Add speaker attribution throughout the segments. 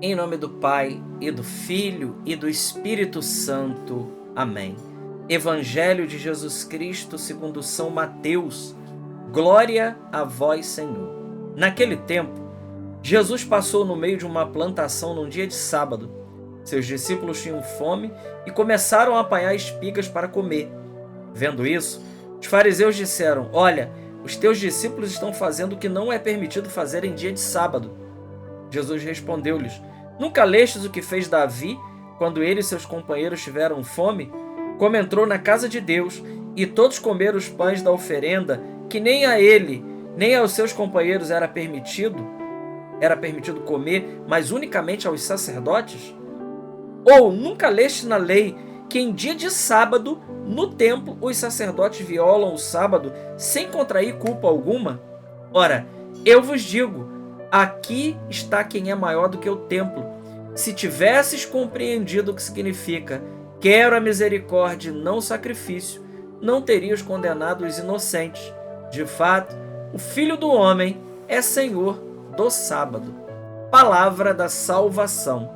Speaker 1: Em nome do Pai, e do Filho, e do Espírito Santo. Amém. Evangelho de Jesus Cristo segundo São Mateus. Glória a vós, Senhor. Naquele tempo, Jesus passou no meio de uma plantação num dia de sábado. Seus discípulos tinham fome e começaram a apanhar espigas para comer. Vendo isso, os fariseus disseram: Olha, os teus discípulos estão fazendo o que não é permitido fazer em dia de sábado. Jesus respondeu-lhes: Nunca lestes o que fez Davi, quando ele e seus companheiros tiveram fome? Como entrou na casa de Deus, e todos comeram os pães da oferenda, que nem a ele, nem aos seus companheiros era permitido comer, mas unicamente aos sacerdotes? Ou nunca leste na lei que em dia de sábado, no templo, os sacerdotes violam o sábado sem contrair culpa alguma? Ora, eu vos digo, aqui está quem é maior do que o templo. Se tivesses compreendido o que significa quero a misericórdia e não o sacrifício, não terias condenado os inocentes. De fato, o Filho do Homem é Senhor do sábado. Palavra da salvação.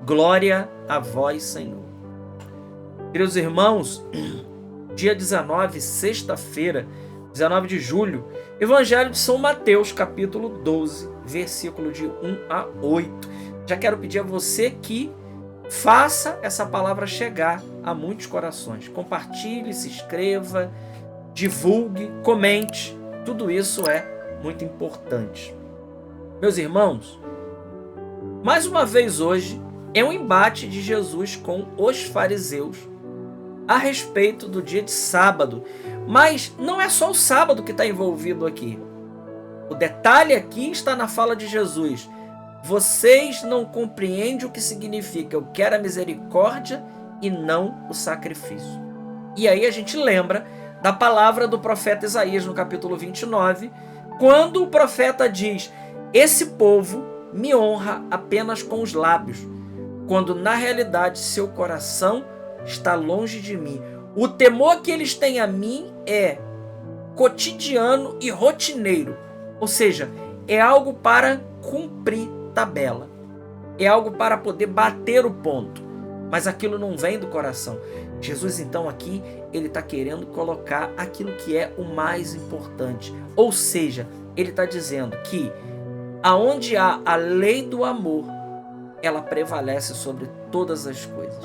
Speaker 1: Glória a vós, Senhor. Queridos irmãos, dia 19, sexta-feira, 19 de julho, Evangelho de São Mateus, capítulo 12, versículo de 1 a 8. Já quero pedir a você que faça essa palavra chegar a muitos corações. Compartilhe, se inscreva, divulgue, comente. Tudo isso é muito importante. Meus irmãos, mais uma vez hoje é um embate de Jesus com os fariseus a respeito do dia de sábado. Mas não é só o sábado que está envolvido aqui. O detalhe aqui está na fala de Jesus. Vocês não compreendem o que significa eu quero a misericórdia e não o sacrifício. E aí a gente lembra da palavra do profeta Isaías no capítulo 29, quando o profeta diz: esse povo me honra apenas com os lábios, quando na realidade seu coração está longe de mim. O temor que eles têm a mim é cotidiano e rotineiro, ou seja, é algo para cumprir tabela, é algo para poder bater o ponto, mas aquilo não vem do coração. Jesus então aqui, ele está querendo colocar aquilo que é o mais importante, ou seja, ele está dizendo que aonde há a lei do amor, ela prevalece sobre todas as coisas.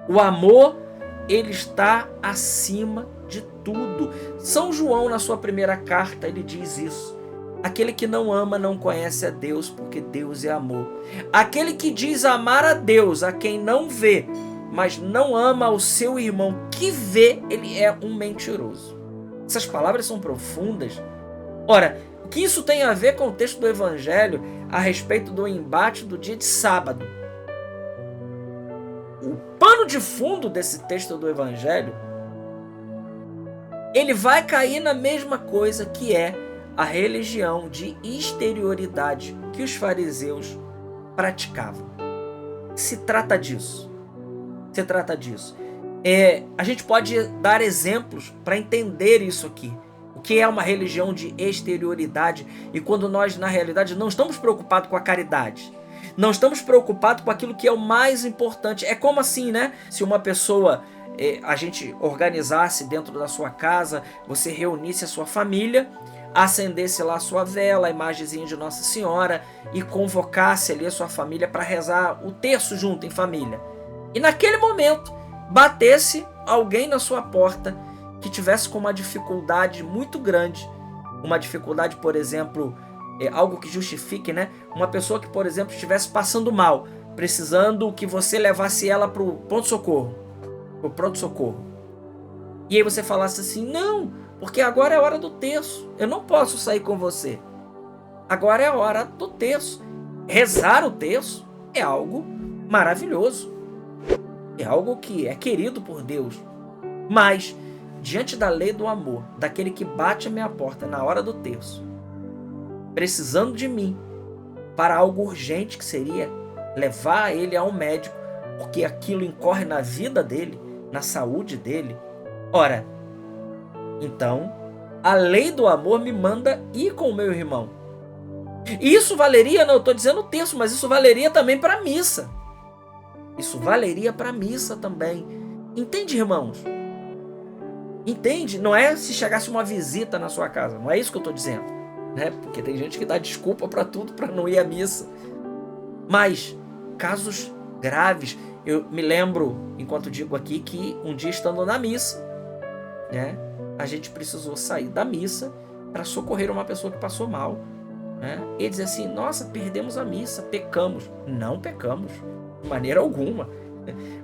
Speaker 1: O amor, ele está acima de tudo. São João, na sua primeira carta, ele diz isso. Aquele que não ama não conhece a Deus, porque Deus é amor. Aquele que diz amar a Deus, a quem não vê, mas não ama o seu irmão que vê, ele é um mentiroso. Essas palavras são profundas. Ora, o que isso tem a ver com o texto do Evangelho a respeito do embate do dia de sábado? O pano de fundo desse texto do Evangelho, ele vai cair na mesma coisa que é a religião de exterioridade que os fariseus praticavam. Se trata disso. A gente pode dar exemplos para entender isso aqui. O que é uma religião de exterioridade e quando nós, na realidade, não estamos preocupados com a caridade. Não estamos preocupados com aquilo que é o mais importante. É como assim, né? Se uma pessoa, a gente organizasse dentro da sua casa, você reunisse a sua família, acendesse lá a sua vela, a imagenzinha de Nossa Senhora e convocasse ali a sua família para rezar o terço junto em família. E naquele momento, batesse alguém na sua porta que tivesse com uma dificuldade muito grande. Uma dificuldade, por exemplo, algo que justifique, né? Uma pessoa que, por exemplo, estivesse passando mal, precisando que você levasse ela para o pronto-socorro. E aí você falasse assim: não, porque agora é a hora do terço, eu não posso sair com você. Agora é a hora do terço. Rezar o terço é algo maravilhoso. É algo que é querido por Deus. Mas, diante da lei do amor, daquele que bate a minha porta na hora do terço, precisando de mim para algo urgente que seria levar ele a um médico, porque aquilo incorre na vida dele, na saúde dele. Ora, então, a lei do amor me manda ir com o meu irmão. E isso valeria, não, eu estou dizendo o terço, mas isso valeria também para a missa. Isso valeria para a missa também. Entende, irmãos? Entende? Não é se chegasse uma visita na sua casa, não é isso que eu estou dizendo, né? Porque tem gente que dá desculpa para tudo para não ir à missa. Mas casos graves, eu me lembro, enquanto digo aqui, que um dia estando na missa, né, a gente precisou sair da missa para socorrer uma pessoa que passou mal, né? E dizer assim: nossa, perdemos a missa, pecamos. Não pecamos, de maneira alguma.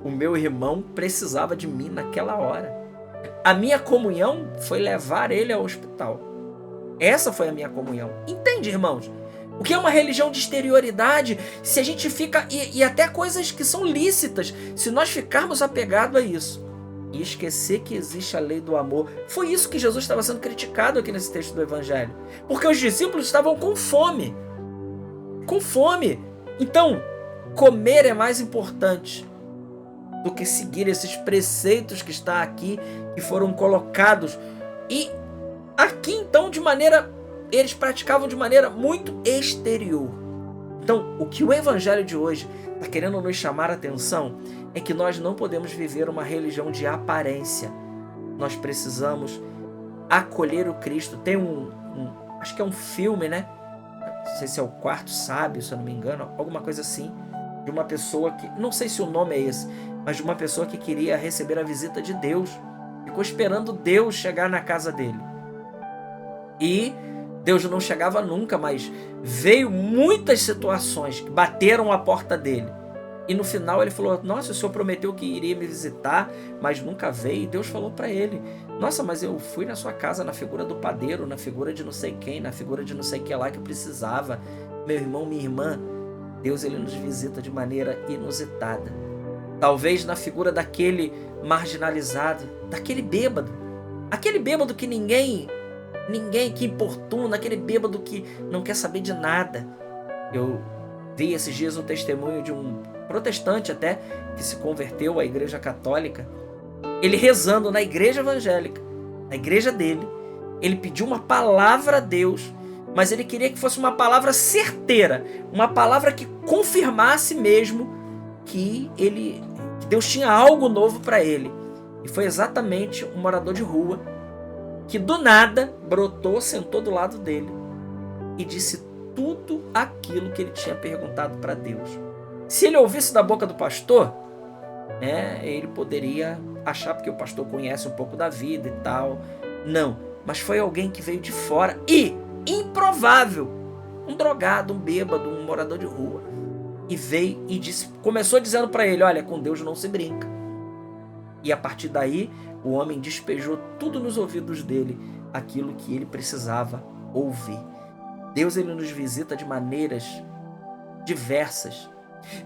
Speaker 1: O meu irmão precisava de mim naquela hora. A minha comunhão foi levar ele ao hospital. Essa foi a minha comunhão. Entende, irmãos? O que é uma religião de exterioridade? Se a gente fica... E até coisas que são lícitas, se nós ficarmos apegados a isso e esquecer que existe a lei do amor. Foi isso que Jesus estava sendo criticado aqui nesse texto do Evangelho. Porque os discípulos estavam com fome. Com fome. Então, comer é mais importante do que seguir esses preceitos que está aqui, que foram colocados. E aqui, então, eles praticavam de maneira muito exterior. Então, o que o Evangelho de hoje está querendo nos chamar a atenção é que nós não podemos viver uma religião de aparência. Nós precisamos acolher o Cristo. Tem acho que é um filme, né? Não sei se é o Quarto Sábio, se eu não me engano, alguma coisa assim, de uma pessoa que, não sei se o nome é esse, mas de uma pessoa que queria receber a visita de Deus. Ficou esperando Deus chegar na casa dele. E Deus não chegava nunca, mas veio muitas situações que bateram a porta dele. E no final ele falou: nossa, o Senhor prometeu que iria me visitar, mas nunca veio. E Deus falou para ele: nossa, mas eu fui na sua casa na figura do padeiro, na figura de não sei quem, na figura de não sei que lá que eu precisava. Meu irmão, minha irmã, Deus ele nos visita de maneira inusitada. Talvez na figura daquele marginalizado, daquele bêbado. Aquele bêbado que ninguém que importuna, aquele bêbado que não quer saber de nada. Eu vi esses dias o testemunho de um protestante até, que se converteu à igreja católica. Ele rezando na igreja evangélica, na igreja dele, ele pediu uma palavra a Deus, mas ele queria que fosse uma palavra certeira, uma palavra que confirmasse mesmo que Deus tinha algo novo para ele. E foi exatamente um morador de rua que do nada brotou, sentou do lado dele e disse tudo aquilo que ele tinha perguntado para Deus. Se ele ouvisse da boca do pastor, né, ele poderia achar porque o pastor conhece um pouco da vida e tal. Não, mas foi alguém que veio de fora e improvável, um drogado, um bêbado, um morador de rua, e veio e começou dizendo para ele: olha, com Deus não se brinca. E a partir daí, o homem despejou tudo nos ouvidos dele, aquilo que ele precisava ouvir. Deus ele nos visita de maneiras diversas.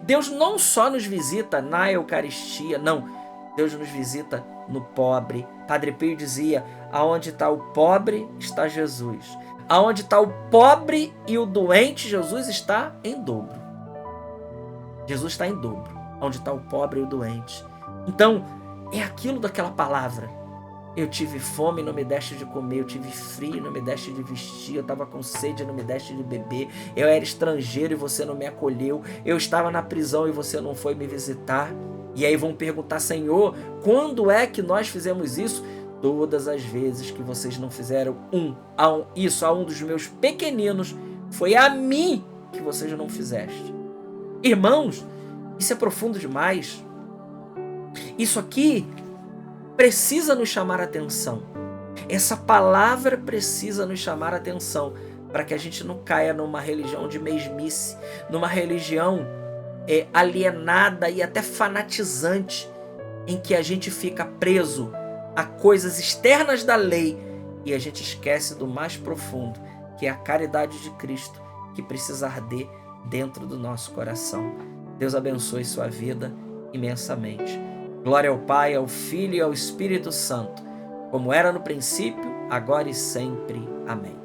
Speaker 1: Deus não só nos visita na Eucaristia, não. Deus nos visita no pobre. Padre Pio dizia: aonde está o pobre, está Jesus. Aonde está o pobre e o doente, Jesus está em dobro. Jesus está em dobro. Onde está o pobre e o doente. Então, é aquilo daquela palavra: eu tive fome e não me deste de comer, eu tive frio e não me deste de vestir, eu estava com sede e não me deste de beber, eu era estrangeiro e você não me acolheu, eu estava na prisão e você não foi me visitar. E aí vão perguntar: Senhor, quando é que nós fizemos isso? Todas as vezes que vocês não fizeram isso a um dos meus pequeninos, foi a mim que vocês não fizeste. Irmãos, isso é profundo demais. Isso aqui precisa nos chamar a atenção. Essa palavra precisa nos chamar a atenção para que a gente não caia numa religião de mesmice, numa religião alienada e até fanatizante, em que a gente fica preso a coisas externas da lei e a gente esquece do mais profundo, que é a caridade de Cristo, que precisa arder dentro do nosso coração. Deus abençoe sua vida imensamente. Glória ao Pai, ao Filho e ao Espírito Santo, como era no princípio, agora e sempre. Amém.